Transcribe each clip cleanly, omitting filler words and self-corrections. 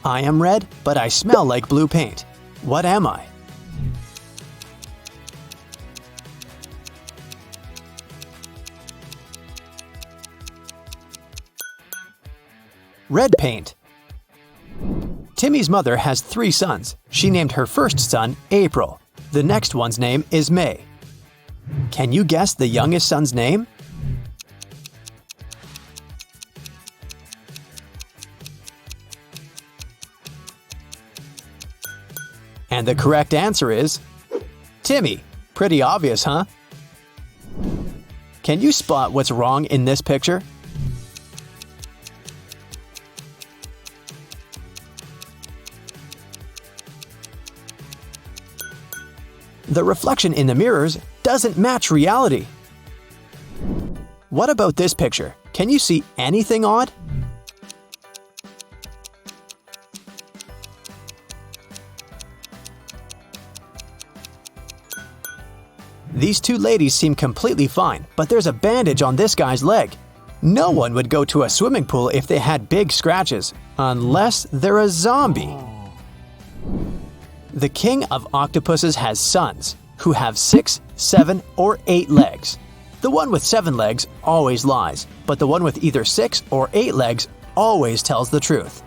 I am red, but I smell like blue paint. What am I? Red paint. Timmy's mother has 3 sons. She named her first son April. The next one's name is May. Can you guess the youngest son's name? And the correct answer is Timmy. Pretty obvious, huh? Can you spot what's wrong in this picture? The reflection in the mirrors doesn't match reality. What about this picture? Can you see anything odd? These 2 ladies seem completely fine, but there's a bandage on this guy's leg. No one would go to a swimming pool if they had big scratches, unless they're a zombie. The king of octopuses has sons who have 6, 7, or 8 legs. The one with 7 legs always lies, but the one with either 6 or 8 legs always tells the truth.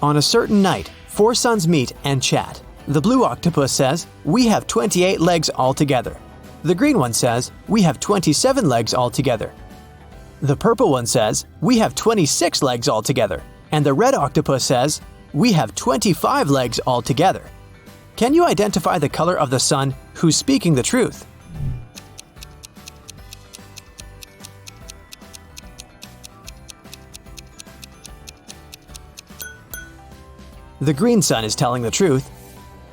On a certain night, 4 sons meet and chat. The blue octopus says, "We have 28 legs altogether." The green one says, "We have 27 legs altogether." The purple one says, "We have 26 legs altogether." And the red octopus says, "We have 25 legs altogether." Can you identify the color of the son who's speaking the truth? The green son is telling the truth.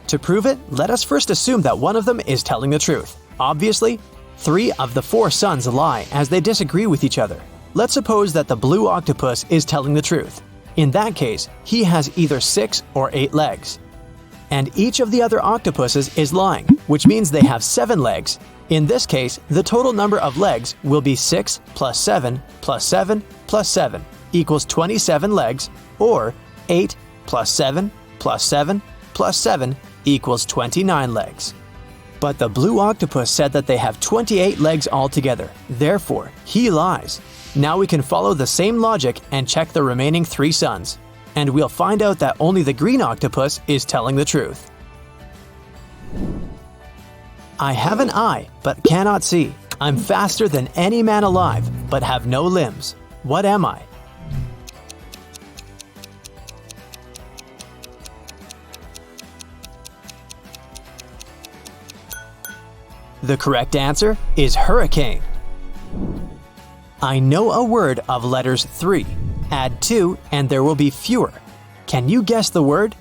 To prove it, let us first assume that one of them is telling the truth. Obviously, 3 of the 4 sons lie as they disagree with each other. Let's suppose that the blue octopus is telling the truth. In that case, he has either 6 or 8 legs. And each of the other octopuses is lying, which means they have 7 legs. In this case, the total number of legs will be 6 plus 7 plus 7 plus 7 equals 27 legs, or 8 plus 7 plus 7 plus 7 equals 29 legs. But the blue octopus said that they have 28 legs altogether. Therefore, he lies. Now we can follow the same logic and check the remaining 3 sons. And we'll find out that only the green octopus is telling the truth. I have an eye, but cannot see. I'm faster than any man alive, but have no limbs. What am I? The correct answer is hurricane. I know a word of letters 3. Add 2 and there will be fewer. Can you guess the word?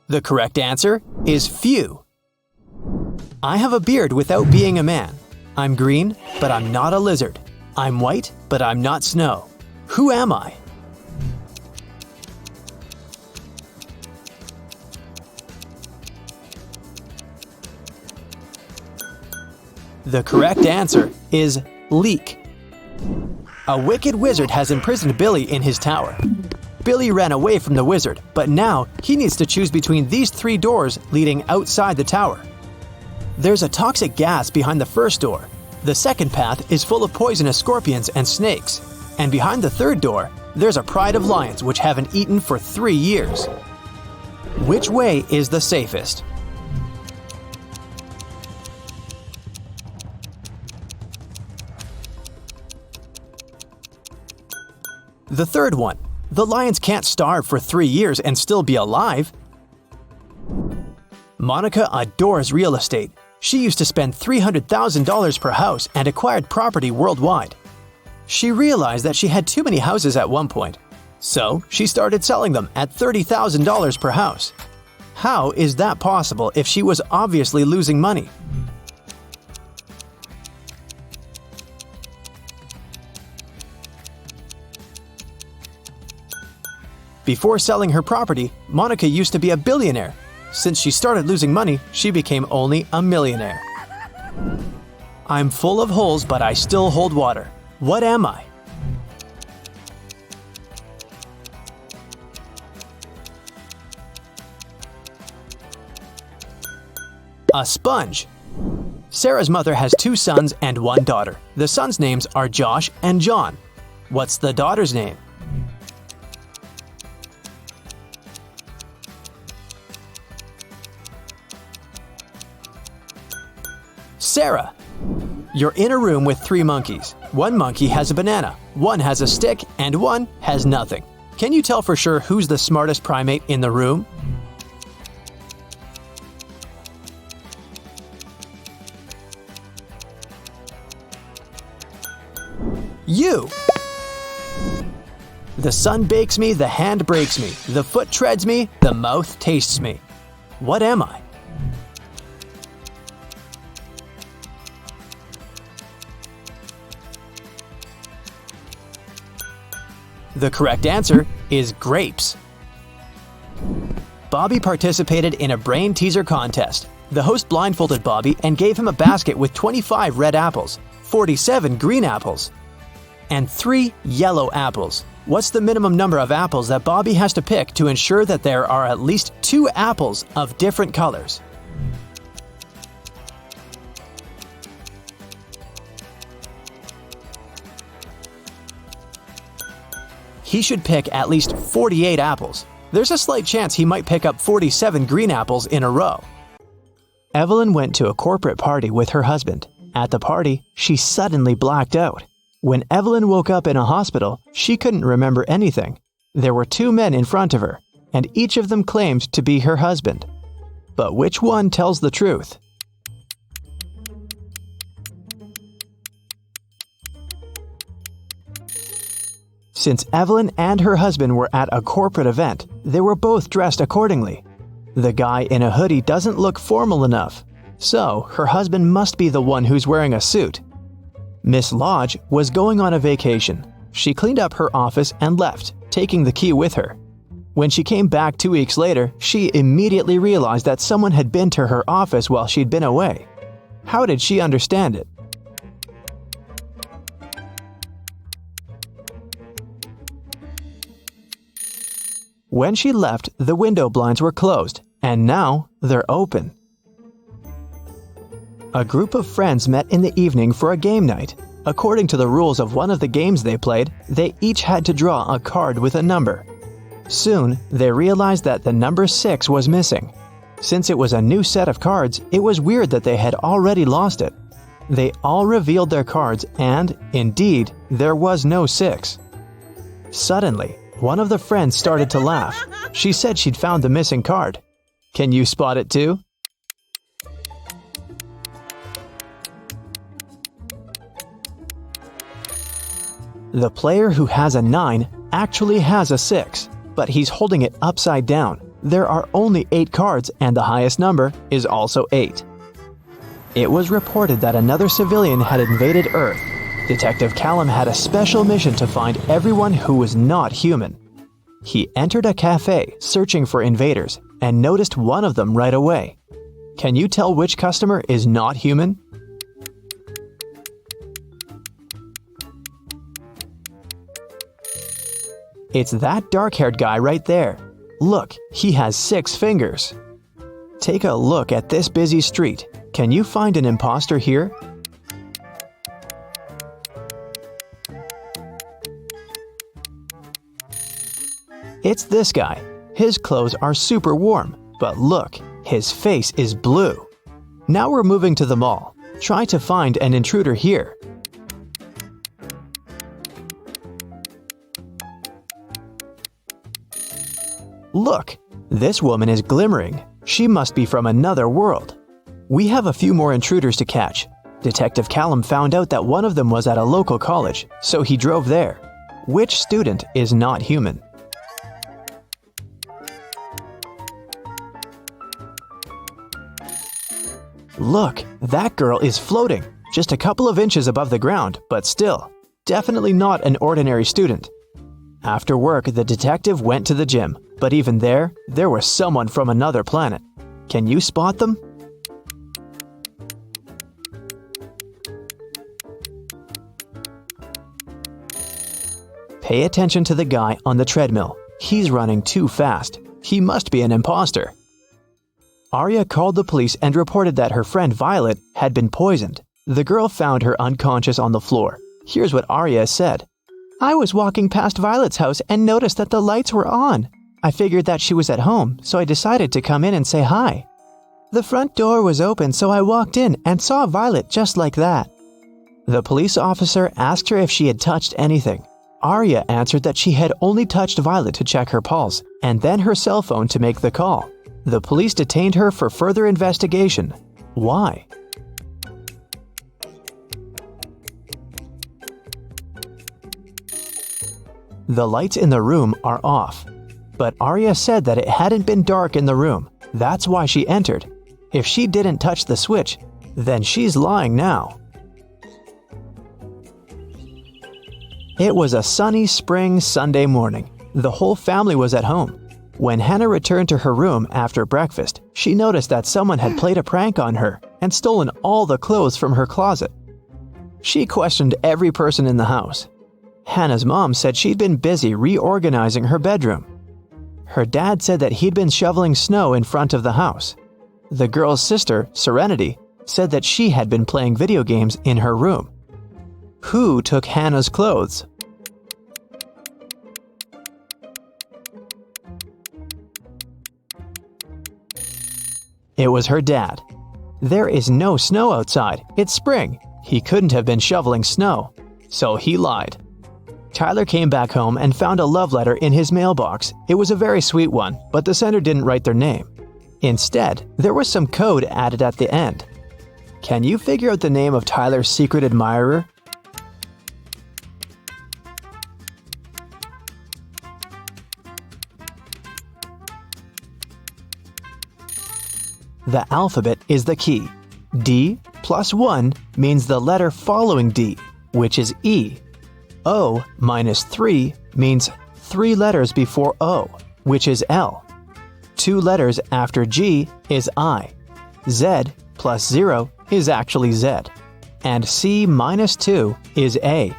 The correct answer is few. I have a beard without being a man. I'm green, but I'm not a lizard. I'm white, but I'm not snow. Who am I? The correct answer is leek. A wicked wizard has imprisoned Billy in his tower. Billy ran away from the wizard, but now he needs to choose between these 3 doors leading outside the tower. There's a toxic gas behind the first door. The second path is full of poisonous scorpions and snakes. And behind the third door, there's a pride of lions which haven't eaten for 3 years. Which way is the safest? The third one. The lions can't starve for 3 years and still be alive. Monica adores real estate. She used to spend $300,000 per house and acquired property worldwide. She realized that she had too many houses at one point, so she started selling them at $30,000 per house. How is that possible if she was obviously losing money? Before selling her property, Monica used to be a billionaire. Since she started losing money, she became only a millionaire. I'm full of holes, but I still hold water. What am I? A sponge. Sarah's mother has 2 sons and 1 daughter. The sons' names are Josh and John. What's the daughter's name? Sarah. You're in a room with 3 monkeys. 1 monkey has a banana, 1 has a stick, and 1 has nothing. Can you tell for sure who's the smartest primate in the room? You! The sun bakes me, the hand breaks me, the foot treads me, the mouth tastes me. What am I? The correct answer is grapes. Bobby participated in a brain teaser contest. The host blindfolded Bobby and gave him a basket with 25 red apples, 47 green apples, and 3 yellow apples. What's the minimum number of apples that Bobby has to pick to ensure that there are at least 2 apples of different colors? He should pick at least 48 apples. There's a slight chance he might pick up 47 green apples in a row. Evelyn went to a corporate party with her husband. At the party, she suddenly blacked out. When Evelyn woke up in a hospital, she couldn't remember anything. There were 2 men in front of her, and each of them claimed to be her husband. But which one tells the truth? Since Evelyn and her husband were at a corporate event, they were both dressed accordingly. The guy in a hoodie doesn't look formal enough, so her husband must be the one who's wearing a suit. Miss Lodge was going on a vacation. She cleaned up her office and left, taking the key with her. When she came back 2 weeks later, she immediately realized that someone had been to her office while she'd been away. How did she understand it? When she left, the window blinds were closed, and now they're open. A group of friends met in the evening for a game night. According to the rules of one of the games they played, they each had to draw a card with a number. Soon, they realized that the number 6 was missing. Since it was a new set of cards, it was weird that they had already lost it. They all revealed their cards and, indeed, there was no 6. Suddenly, one of the friends started to laugh. She said she'd found the missing card. Can you spot it too? The player who has a 9 actually has a 6, but he's holding it upside down. There are only 8 cards and the highest number is also 8. It was reported that another civilian had invaded Earth. Detective Callum had a special mission to find everyone who was not human. He entered a cafe searching for invaders and noticed one of them right away. Can you tell which customer is not human? It's that dark-haired guy right there. Look, he has 6 fingers. Take a look at this busy street. Can you find an imposter here? It's this guy. His clothes are super warm, but look, his face is blue. Now we're moving to the mall. Try to find an intruder here. Look, this woman is glimmering. She must be from another world. We have a few more intruders to catch. Detective Callum found out that one of them was at a local college, so he drove there. Which student is not human? Look, that girl is floating, just a couple of inches above the ground, but still, definitely not an ordinary student. After work, the detective went to the gym, but even there was someone from another planet. Can you spot them? Pay attention to the guy on the treadmill. He's running too fast. He must be an imposter. Arya called the police and reported that her friend Violet had been poisoned. The girl found her unconscious on the floor. Here's what Arya said. I was walking past Violet's house and noticed that the lights were on. I figured that she was at home, so I decided to come in and say hi. The front door was open, so I walked in and saw Violet just like that. The police officer asked her if she had touched anything. Arya answered that she had only touched Violet to check her pulse, and then her cell phone to make the call. The police detained her for further investigation. Why? The lights in the room are off, but Arya said that it hadn't been dark in the room. That's why she entered. If she didn't touch the switch, then she's lying now. It was a sunny spring Sunday morning. The whole family was at home. When Hannah returned to her room after breakfast, she noticed that someone had played a prank on her and stolen all the clothes from her closet. She questioned every person in the house. Hannah's mom said she'd been busy reorganizing her bedroom. Her dad said that he'd been shoveling snow in front of the house. The girl's sister, Serenity, said that she had been playing video games in her room. Who took Hannah's clothes? It was her dad. There is no snow outside. It's spring. He couldn't have been shoveling snow. So he lied. Tyler came back home and found a love letter in his mailbox. It was a very sweet one, but the sender didn't write their name. Instead, there was some code added at the end. Can you figure out the name of Tyler's secret admirer? The alphabet is the key. D plus 1 means the letter following D, which is E. O minus 3 means 3 letters before O, which is L. 2 letters after G is I. Z plus 0 is actually Z. And C minus 2 is A.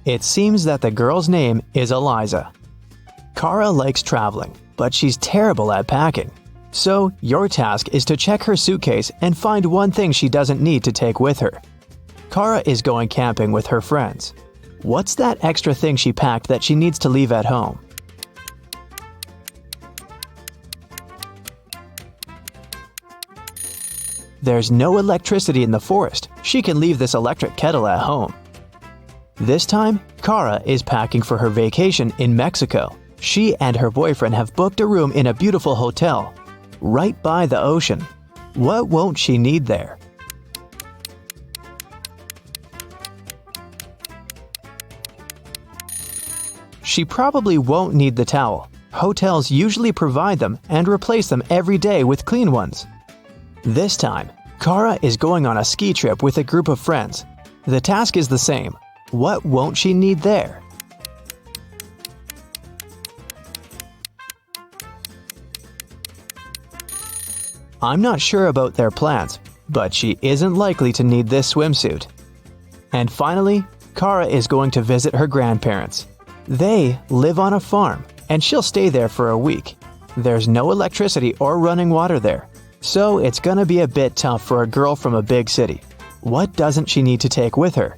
It seems that the girl's name is Eliza. Kara likes traveling, but she's terrible at packing. So, your task is to check her suitcase and find one thing she doesn't need to take with her. Kara is going camping with her friends. What's that extra thing she packed that she needs to leave at home? There's no electricity in the forest. She can leave this electric kettle at home. This time, Kara is packing for her vacation in Mexico. She and her boyfriend have booked a room in a beautiful hotel right by the ocean. What won't she need there? She probably won't need the towel. Hotels usually provide them and replace them every day with clean ones. This time, Kara is going on a ski trip with a group of friends. The task is the same. What won't she need there? I'm not sure about their plans, but she isn't likely to need this swimsuit. And finally, Kara is going to visit her grandparents. They live on a farm, and she'll stay there for a week. There's no electricity or running water there, so it's gonna be a bit tough for a girl from a big city. What doesn't she need to take with her?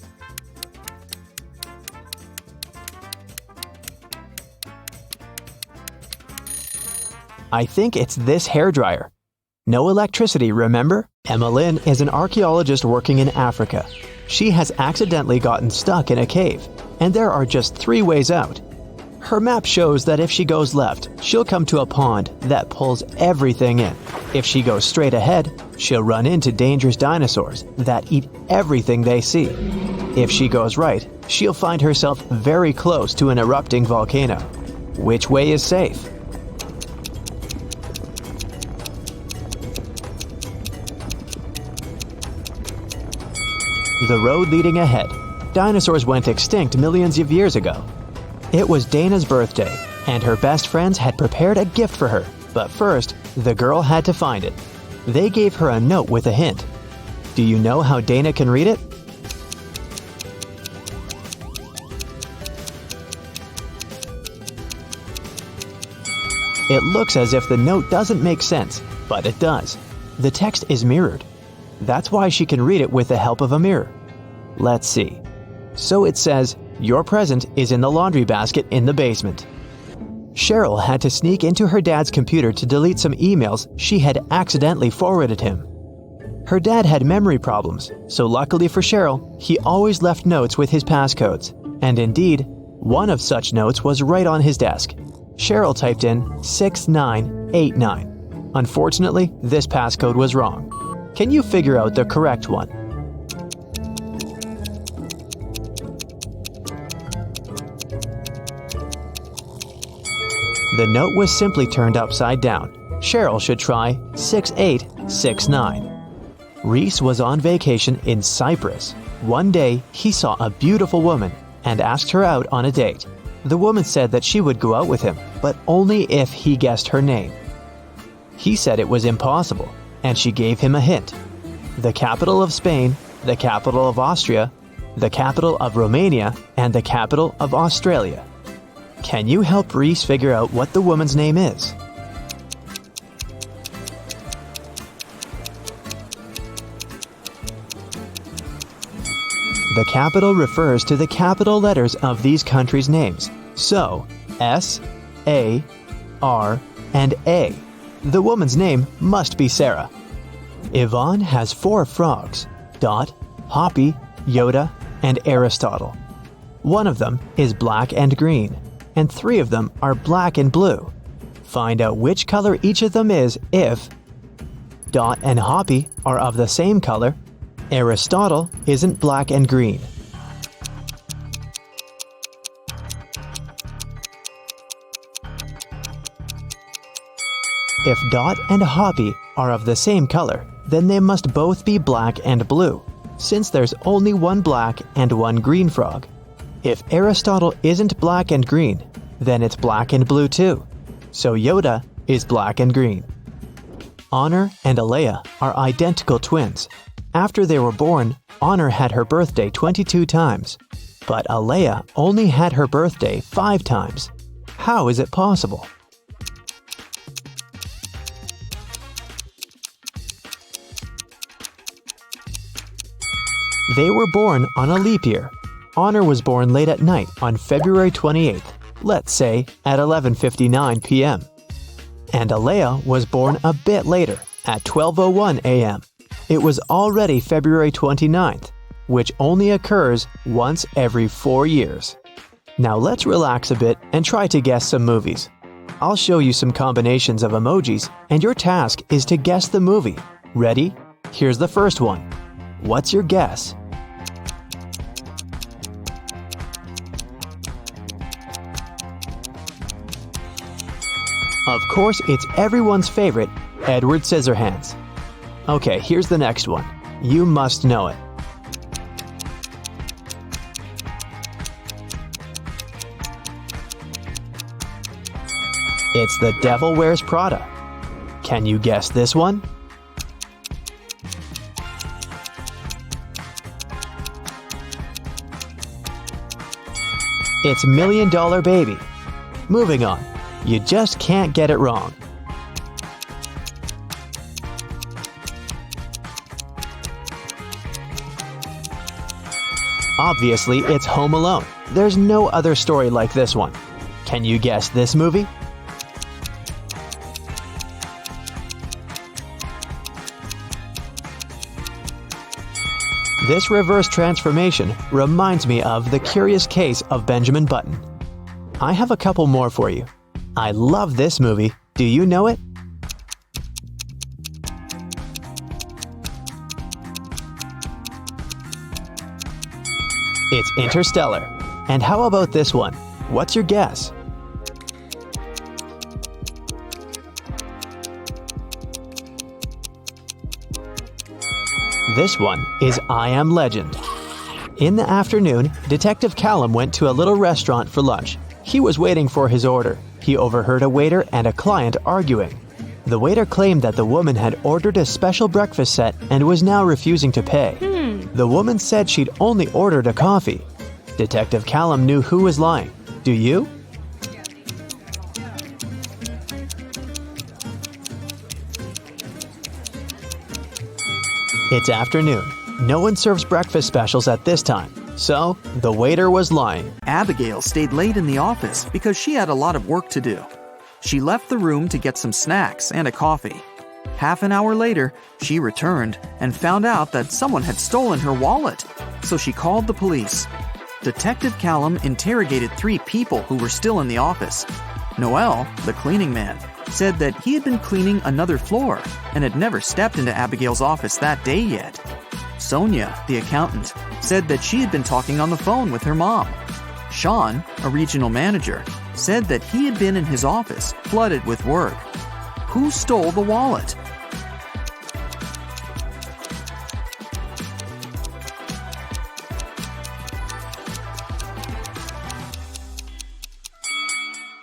I think it's this hairdryer. No electricity, remember? Emmeline is an archaeologist working in Africa. She has accidentally gotten stuck in a cave, and there are just 3 ways out. Her map shows that if she goes left, she'll come to a pond that pulls everything in. If she goes straight ahead, she'll run into dangerous dinosaurs that eat everything they see. If she goes right, she'll find herself very close to an erupting volcano. Which way is safe? The road leading ahead. Dinosaurs went extinct millions of years ago. It was Dana's birthday, and her best friends had prepared a gift for her. But first, the girl had to find it. They gave her a note with a hint. Do you know how Dana can read it? It looks as if the note doesn't make sense, but it does. The text is mirrored. That's why she can read it with the help of a mirror. Let's see. So it says, "Your present is in the laundry basket in the basement." Cheryl had to sneak into her dad's computer to delete some emails she had accidentally forwarded him. Her dad had memory problems, so luckily for Cheryl, he always left notes with his passcodes. And indeed, one of such notes was right on his desk. Cheryl typed in 6989. Unfortunately, this passcode was wrong. Can you figure out the correct one? The note was simply turned upside down. Cheryl should try 6869. Reese was on vacation in Cyprus. One day, he saw a beautiful woman and asked her out on a date. The woman said that she would go out with him, but only if he guessed her name. He said it was impossible, and she gave him a hint. The capital of Spain, the capital of Austria, the capital of Romania, and the capital of Australia. Can you help Reese figure out what the woman's name is? The capital refers to the capital letters of these countries' names. So, S, A, R, and A. The woman's name must be Sarah. Yvonne has 4 frogs: Dot, Hoppy, Yoda, and Aristotle. One of them is black and green, and 3 of them are black and blue. Find out which color each of them is if Dot and Hoppy are of the same color, Aristotle isn't black and green. If Dot and Hoppy are of the same color, then they must both be black and blue, since there's only one black and one green frog. If Aristotle isn't black and green, then it's black and blue too. So Yoda is black and green. Honor and Alea are identical twins. After they were born, Honor had her birthday 22 times, but Alea only had her birthday 5 times. How is it possible? They were born on a leap year. Honor was born late at night on February 28th, let's say at 11:59 p.m. And Alea was born a bit later, at 12:01 a.m. It was already February 29th, which only occurs once every 4 years. Now let's relax a bit and try to guess some movies. I'll show you some combinations of emojis, and your task is to guess the movie. Ready? Here's the first one. What's your guess? Of course, it's everyone's favorite, Edward Scissorhands. Okay, here's the next one. You must know it. It's The Devil Wears Prada. Can you guess this one? It's $1 Million Baby. Moving on. You just can't get it wrong. Obviously, it's Home Alone. There's no other story like this one. Can you guess this movie? This reverse transformation reminds me of The Curious Case of Benjamin Button. I have a couple more for you. I love this movie. Do you know it? It's Interstellar. And how about this one? What's your guess? This one is I Am Legend. In the afternoon, Detective Callum went to a little restaurant for lunch. He was waiting for his order. He overheard a waiter and a client arguing. The waiter claimed that the woman had ordered a special breakfast set and was now refusing to pay. The woman said she'd only ordered a coffee. Detective Callum knew who was lying. Do you? It's afternoon. No one serves breakfast specials at this time, so the waiter was lying. Abigail stayed late in the office because she had a lot of work to do. She left the room to get some snacks and a coffee. Half an hour later, she returned and found out that someone had stolen her wallet, so she called the police. Detective Callum interrogated 3 people who were still in the office. Noel, the cleaning man, said that he had been cleaning another floor and had never stepped into Abigail's office that day yet. Sonia, the accountant, said that she had been talking on the phone with her mom. Sean, a regional manager, said that he had been in his office, flooded with work. Who stole the wallet?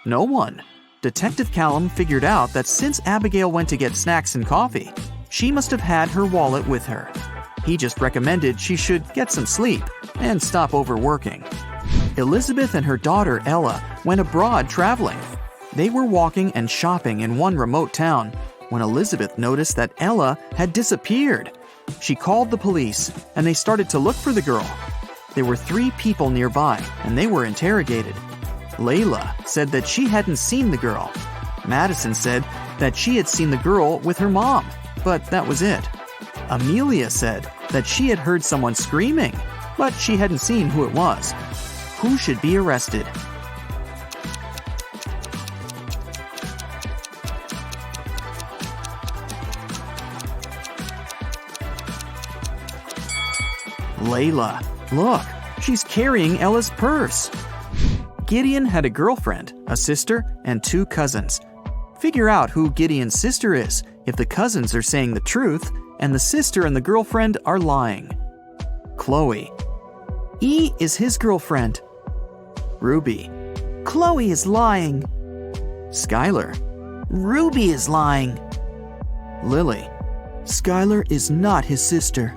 No one. Detective Callum figured out that since Abigail went to get snacks and coffee, she must have had her wallet with her. He just recommended she should get some sleep and stop overworking. Elizabeth and her daughter Ella went abroad traveling. They were walking and shopping in one remote town when Elizabeth noticed that Ella had disappeared. She called the police and they started to look for the girl. There were 3 people nearby and they were interrogated. Layla said that she hadn't seen the girl. Madison said that she had seen the girl with her mom, but that was it. Amelia said that she had heard someone screaming, but she hadn't seen who it was. Who should be arrested? Layla. Look, she's carrying Ella's purse. Gideon had a girlfriend, a sister, and 2 cousins. Figure out who Gideon's sister is if the cousins are saying the truth and the sister and the girlfriend are lying. Chloe. E is his girlfriend. Ruby. Chloe is lying. Skylar. Ruby is lying. Lily. Skylar is not his sister.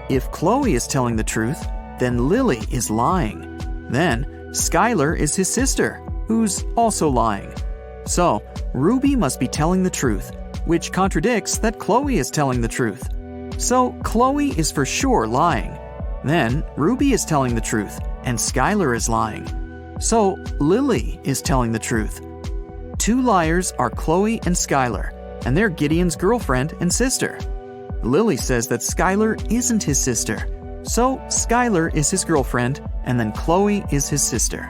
If Chloe is telling the truth, then Lily is lying. Then Skylar is his sister, who's also lying. So Ruby must be telling the truth, which contradicts that Chloe is telling the truth. So Chloe is for sure lying. Then Ruby is telling the truth, and Skylar is lying. So Lily is telling the truth. 2 liars are Chloe and Skylar, and they're Gideon's girlfriend and sister. Lily says that Skylar isn't his sister, so Skylar is his girlfriend, and then Chloe is his sister.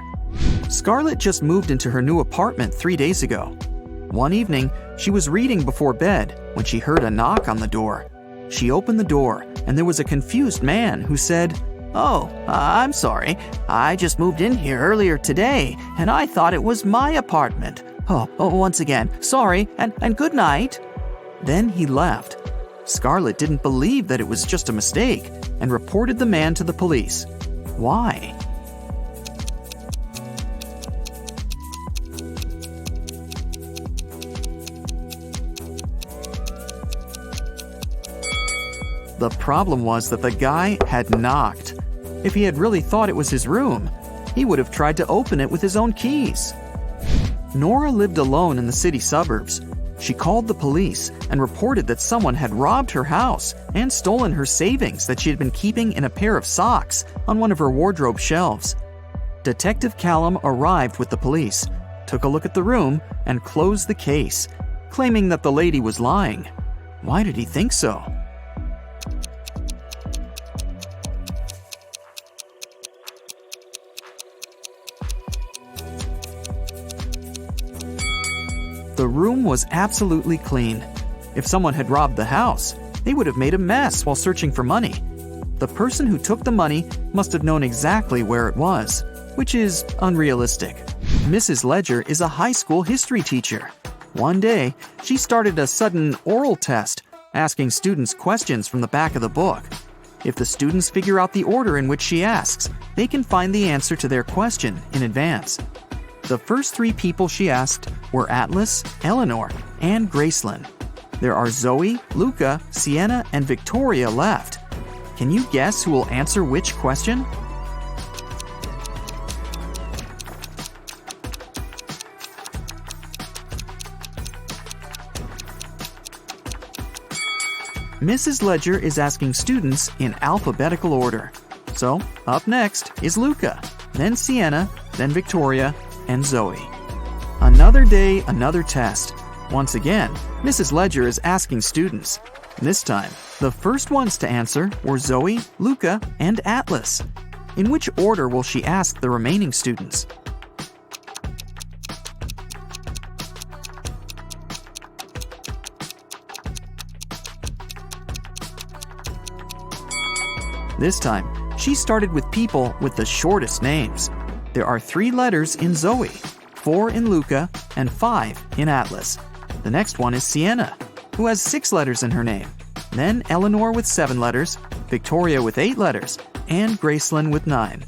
Scarlett just moved into her new apartment 3 days ago. One evening, she was reading before bed when she heard a knock on the door. She opened the door, and there was a confused man who said, "Oh, I'm sorry. I just moved in here earlier today, and I thought it was my apartment. Once again, sorry, and good night." Then he left. Scarlett didn't believe that it was just a mistake and reported the man to the police. Why? The problem was that the guy had knocked. If he had really thought it was his room, he would have tried to open it with his own keys. Nora lived alone in the city suburbs. She called the police and reported that someone had robbed her house and stolen her savings that she had been keeping in a pair of socks on one of her wardrobe shelves. Detective Callum arrived with the police, took a look at the room, and closed the case, claiming that the lady was lying. Why did he think so? The room was absolutely clean. If someone had robbed the house, they would have made a mess while searching for money. The person who took the money must have known exactly where it was, which is unrealistic. Mrs. Ledger is a high school history teacher. One day, she started a sudden oral test, asking students questions from the back of the book. If the students figure out the order in which she asks, they can find the answer to their question in advance. The first 3 people she asked were Atlas, Eleanor, and Gracelyn. There are Zoe, Luca, Sienna, and Victoria left. Can you guess who will answer which question? Mrs. Ledger is asking students in alphabetical order. So, up next is Luca, then Sienna, then Victoria, and Zoe. Another day, another test. Once again, Mrs. Ledger is asking students. This time, the first ones to answer were Zoe, Luca, and Atlas. In which order will she ask the remaining students? This time, she started with people with the shortest names. There are 3 letters in Zoe, 4 in Luca, and 5 in Atlas. The next one is Sienna, who has 6 letters in her name. Then Eleanor with 7 letters, Victoria with 8 letters, and Gracelyn with 9.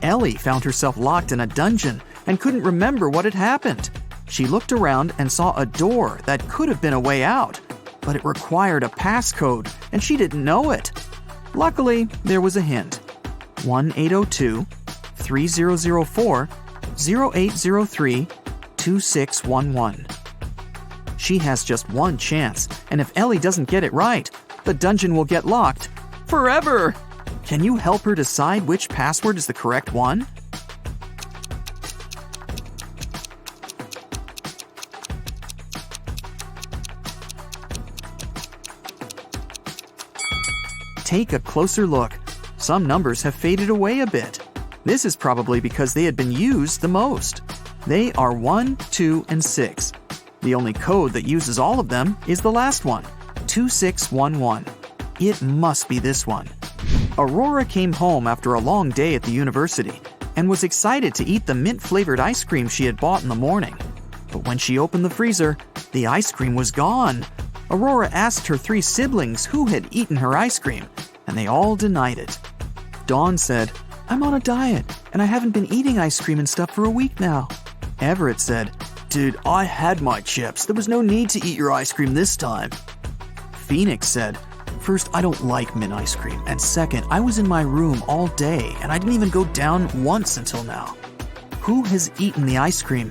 Ellie found herself locked in a dungeon and couldn't remember what had happened. She looked around and saw a door that could have been a way out, but it required a passcode, and she didn't know it. Luckily, there was a hint. 1-802-3004-0803-2611. She has just one chance, and if Ellie doesn't get it right, the dungeon will get locked forever. Can you help her decide which password is the correct one? Take a closer look. Some numbers have faded away a bit. This is probably because they had been used the most. They are 1, 2, and 6. The only code that uses all of them is the last one, 2611. It must be this one. Aurora came home after a long day at the university and was excited to eat the mint-flavored ice cream she had bought in the morning. But when she opened the freezer, the ice cream was gone. Aurora asked her 3 siblings who had eaten her ice cream, and they all denied it. Dawn said, "I'm on a diet, and I haven't been eating ice cream and stuff for a week now." Everett said, "Dude, I had my chips. There was no need to eat your ice cream this time." Phoenix said, "First, I don't like mint ice cream, and second, I was in my room all day, and I didn't even go down once until now. Who has eaten the ice cream?"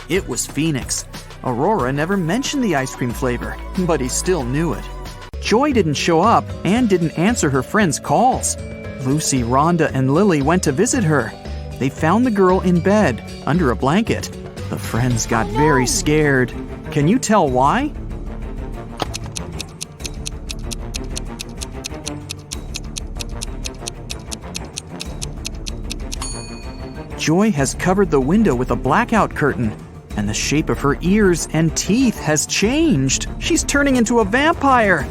It was Phoenix. Aurora never mentioned the ice cream flavor, but he still knew it. Joy didn't show up and didn't answer her friends' calls. Lucy, Rhonda, and Lily went to visit her. They found the girl in bed, under a blanket. The friends got very scared. Can you tell why? Joy has covered the window with a blackout curtain, and the shape of her ears and teeth has changed. She's turning into a vampire.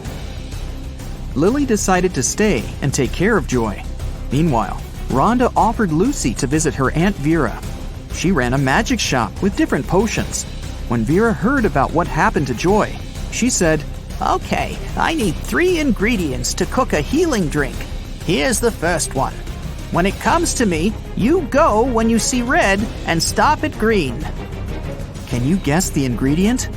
Lily decided to stay and take care of Joy. Meanwhile, Rhonda offered Lucy to visit her Aunt Vera. She ran a magic shop with different potions. When Vera heard about what happened to Joy, she said, "Okay, I need 3 ingredients to cook a healing drink. Here's the first one. When it comes to me, you go when you see red and stop at green." Can you guess the ingredient?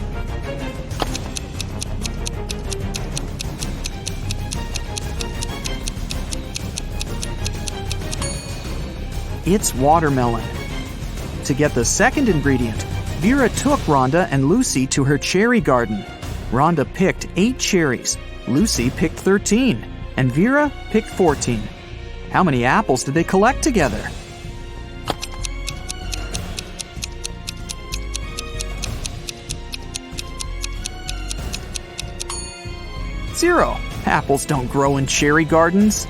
It's watermelon. To get the second ingredient, Vera took Rhonda and Lucy to her cherry garden. Rhonda picked 8 cherries, Lucy picked 13, and Vera picked 14. How many apples did they collect together? Zero. Apples don't grow in cherry gardens.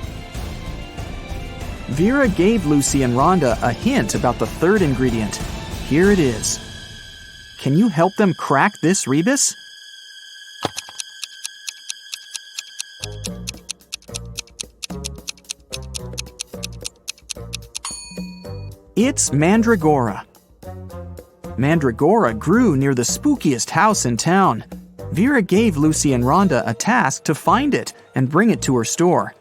Vera gave Lucy and Rhonda a hint about the third ingredient. Here it is. Can you help them crack this rebus? It's mandragora. Mandragora grew near the spookiest house in town. Vera gave Lucy and Rhonda a task to find it and bring it to her store.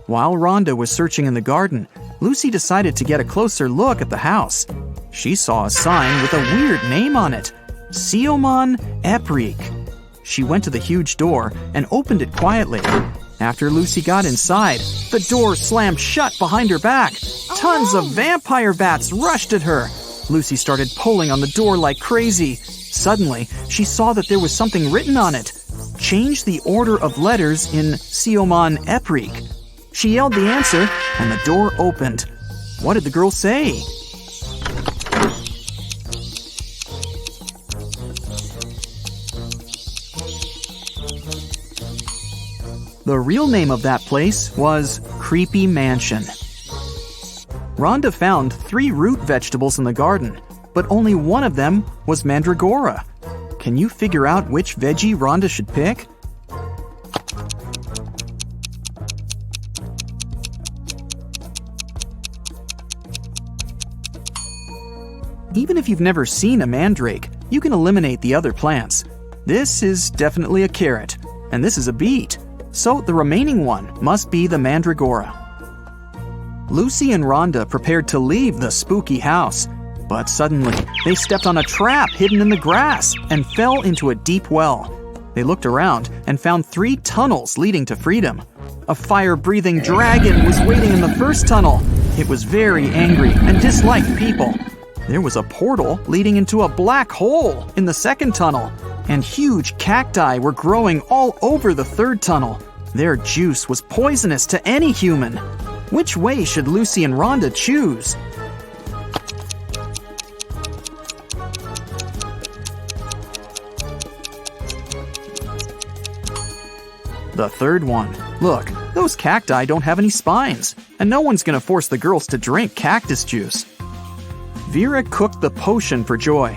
While Rhonda was searching in the garden, Lucy decided to get a closer look at the house. She saw a sign with a weird name on it, Siomon Eprik. She went to the huge door and opened it quietly. After Lucy got inside, the door slammed shut behind her back. Tons of vampire bats rushed at her. Lucy started pulling on the door like crazy. Suddenly, she saw that there was something written on it. Change the order of letters in Siomon Eprik. She yelled the answer, and the door opened. What did the girl say? The real name of that place was Creepy Mansion. Rhonda found 3 root vegetables in the garden, but only one of them was mandragora. Can you figure out which veggie Rhonda should pick? Even if you've never seen a mandrake, you can eliminate the other plants. This is definitely a carrot, and this is a beet. So the remaining one must be the mandragora. Lucy and Rhonda prepared to leave the spooky house, but suddenly they stepped on a trap hidden in the grass and fell into a deep well. They looked around and found 3 tunnels leading to freedom. A fire-breathing dragon was waiting in the first tunnel. It was very angry and disliked people. There was a portal leading into a black hole in the second tunnel, and huge cacti were growing all over the third tunnel. Their juice was poisonous to any human. Which way should Lucy and Rhonda choose? The third one. Look, those cacti don't have any spines, and no one's gonna force the girls to drink cactus juice. Vera cooked the potion for Joy.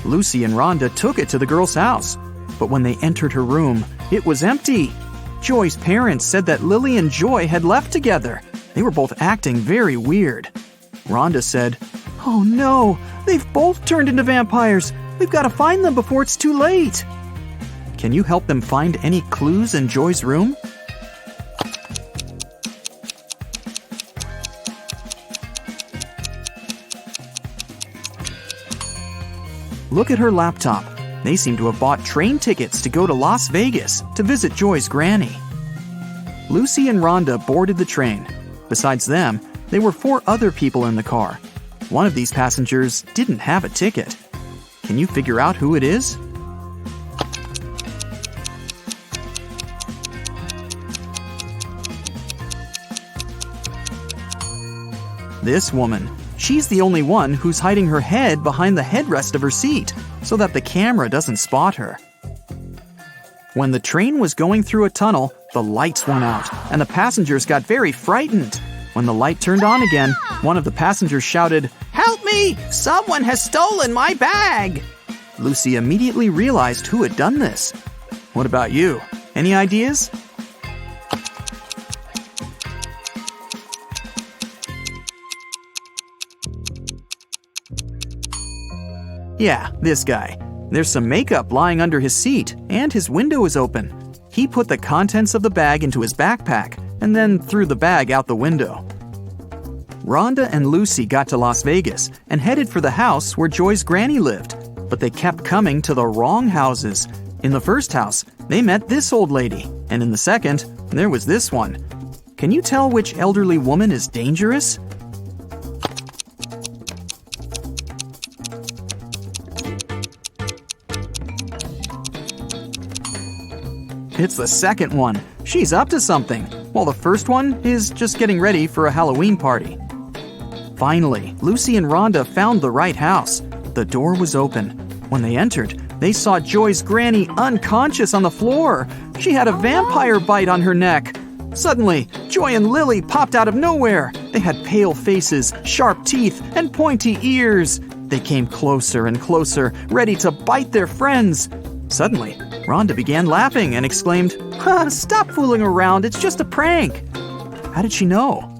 Lucy and Rhonda took it to the girl's house, but when they entered her room, it was empty. Joy's parents said that Lily and Joy had left together. They were both acting very weird. Rhonda said, "Oh no, they've both turned into vampires. We've got to find them before it's too late." Can you help them find any clues in Joy's room? Look at her laptop. They seem to have bought train tickets to go to Las Vegas to visit Joy's granny. Lucy and Rhonda boarded the train. Besides them, there were 4 other people in the car. One of these passengers didn't have a ticket. Can you figure out who it is? This woman. She's the only one who's hiding her head behind the headrest of her seat so that the camera doesn't spot her. When the train was going through a tunnel, the lights went out and the passengers got very frightened. When the light turned on again, one of the passengers shouted, Help me! Someone has stolen my bag! Lucy immediately realized who had done this. What about you? Any ideas? Yeah, this guy. There's some makeup lying under his seat, and his window is open. He put the contents of the bag into his backpack, and then threw the bag out the window. Rhonda and Lucy got to Las Vegas and headed for the house where Joy's granny lived, but they kept coming to the wrong houses. In the first house, they met this old lady, and in the second, there was this one. Can you tell which elderly woman is dangerous? It's the second one. She's up to something, while the first one is just getting ready for a Halloween party. Finally, Lucy and Rhonda found the right house. The door was open. When they entered, they saw Joy's granny unconscious on the floor. She had a vampire bite on her neck. Suddenly, Joy and Lily popped out of nowhere. They had pale faces, sharp teeth, and pointy ears. They came closer and closer, ready to bite their friends. Suddenly, Rhonda began laughing and exclaimed, Stop fooling around, it's just a prank. How did she know?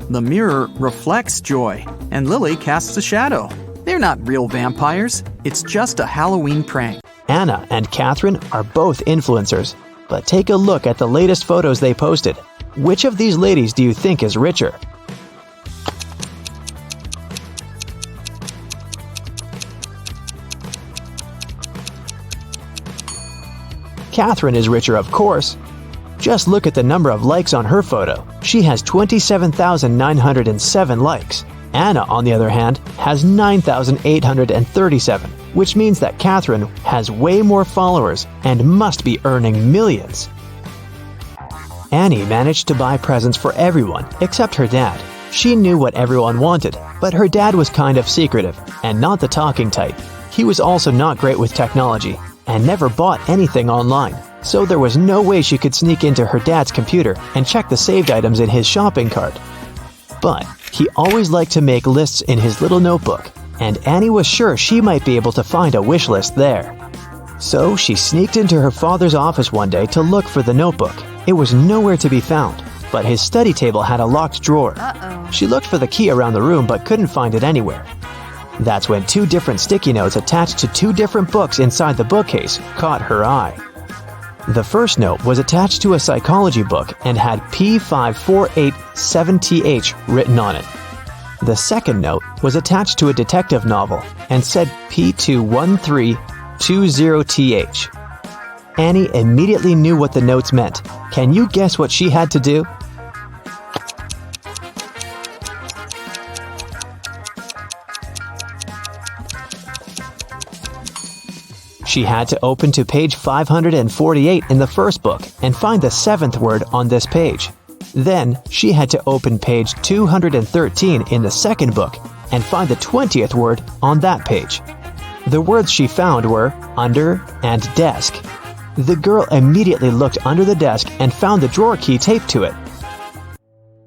The mirror reflects Joy, and Lily casts a shadow. They're not real vampires, it's just a Halloween prank. Anna and Catherine are both influencers, but take a look at the latest photos they posted. Which of these ladies do you think is richer? Catherine is richer, of course. Just look at the number of likes on her photo. She has 27,907 likes. Anna, on the other hand, has 9,837, which means that Catherine has way more followers and must be earning millions. Annie managed to buy presents for everyone except her dad. She knew what everyone wanted, but her dad was kind of secretive and not the talking type. He was also not great with technology and never bought anything online, so there was no way she could sneak into her dad's computer and check the saved items in his shopping cart. But he always liked to make lists in his little notebook, and Annie was sure she might be able to find a wish list there. So she sneaked into her father's office one day to look for the notebook. It was nowhere to be found, but his study table had a locked drawer. She looked for the key around the room but couldn't find it anywhere. That's when 2 different sticky notes attached to 2 different books inside the bookcase caught her eye. The first note was attached to a psychology book and had P5487TH written on it. The second note was attached to a detective novel and said P21320TH. Annie immediately knew what the notes meant. Can you guess what she had to do? She had to open to page 548 in the first book and find the 7th word on this page. Then, she had to open page 213 in the second book and find the 20th word on that page. The words she found were under and desk. The girl immediately looked under the desk and found the drawer key taped to it.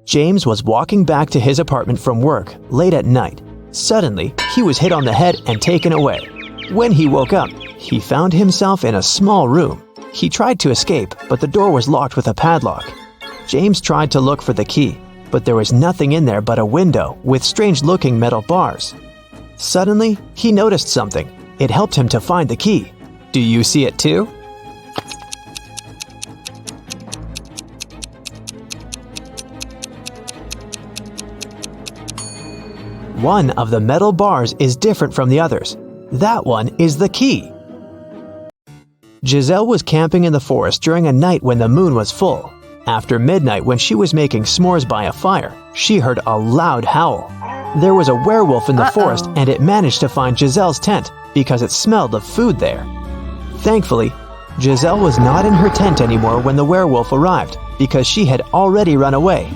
James was walking back to his apartment from work late at night. Suddenly, he was hit on the head and taken away. When he woke up, he found himself in a small room. He tried to escape, but the door was locked with a padlock. James tried to look for the key, but there was nothing in there but a window with strange-looking metal bars. Suddenly, he noticed something. It helped him to find the key. Do you see it too? One of the metal bars is different from the others. That one is the key. Giselle was camping in the forest during a night when the moon was full. After midnight, when she was making s'mores by a fire, she heard a loud howl. There was a werewolf in the forest, and it managed to find Giselle's tent because it smelled of food there. Thankfully, Giselle was not in her tent anymore when the werewolf arrived because she had already run away.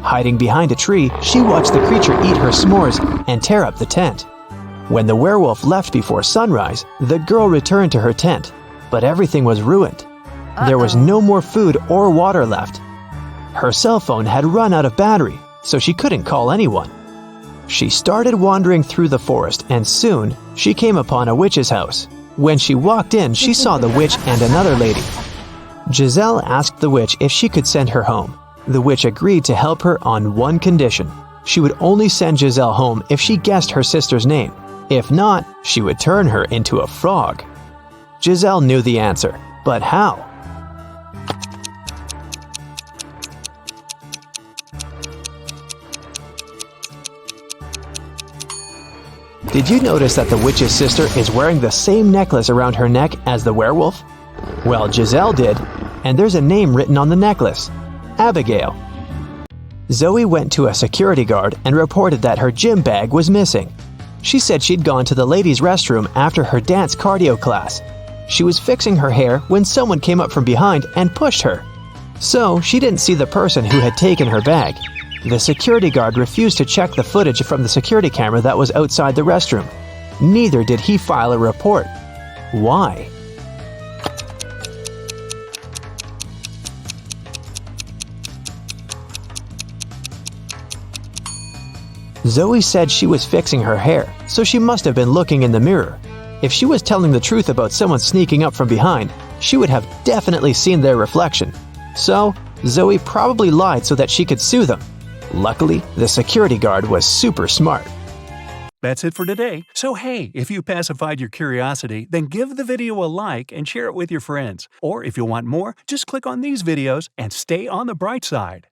Hiding behind a tree, she watched the creature eat her s'mores and tear up the tent. When the werewolf left before sunrise, the girl returned to her tent, but everything was ruined. There was no more food or water left. Her cell phone had run out of battery, so she couldn't call anyone. She started wandering through the forest, and soon she came upon a witch's house. When she walked in, she saw the witch and another lady. Giselle asked the witch if she could send her home. The witch agreed to help her on one condition. She would only send Giselle home if she guessed her sister's name. If not, she would turn her into a frog. Giselle knew the answer, but how? Did you notice that the witch's sister is wearing the same necklace around her neck as the werewolf? Well, Giselle did, and there's a name written on the necklace: Abigail. Zoe went to a security guard and reported that her gym bag was missing. She said she'd gone to the ladies' restroom after her dance cardio class. She was fixing her hair when someone came up from behind and pushed her. So she didn't see the person who had taken her bag. The security guard refused to check the footage from the security camera that was outside the restroom. Neither did he file a report. Why? Zoe said she was fixing her hair, so she must have been looking in the mirror. If she was telling the truth about someone sneaking up from behind, she would have definitely seen their reflection. So, Zoe probably lied so that she could sue them. Luckily, the security guard was super smart. That's it for today. So hey, if you pacified your curiosity, then give the video a like and share it with your friends. Or if you want more, just click on these videos and stay on the bright side.